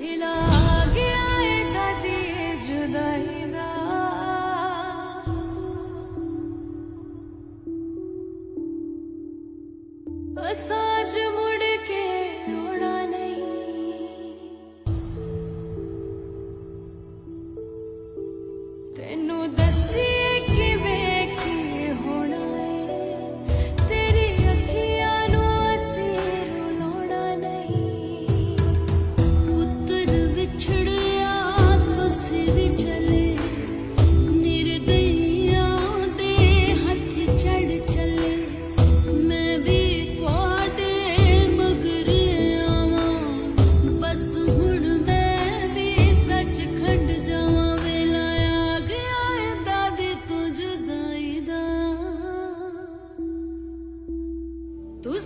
ਵੇਲਾ ਆ ਗਿਆ ਏ ਦਾਦੀ ਏ ਜੁਦਾਈ ਦਾ ਅਸਾਜ ਮੁੜ ਕੇ ਆਉਣਾ ਨਹੀਂ ਤੈਨੂੰ ਦੱਸੀਏ ਕਿਵੇਂ ਕੀ ਹੋਣਾ ਏ ਤੇਰੀ ਅੱਖੀਆਂ ਨੂੰ ਅਸੀਂ ਰੁਲਾਉਣਾ ਨਹੀਂ ਪੁੱਤਰ ਵਿਛੜਿਆ ਤੁਸੀਂ ਵੀ ਚਲੇ ਨਿਰਦਈਆਂ ਦੇ ਹੱਥ ਚੜ ਚੱਲੇ ਮੈਂ ਵੀ ਤੁਹਾਡੇ ਮਗਰ ਆਵਾਂ ਬਸ ਹੁਣ ਮੈਂ ਵੀ ਸੱਚਖੰਡ ਜਾਵਾਂ ਵੇਲਾ ਆ ਗਿਆ ਏ ਦਾਦੀ ਤੂੰ ਜੁਦਾਈ ਦਾ ਤੂੰ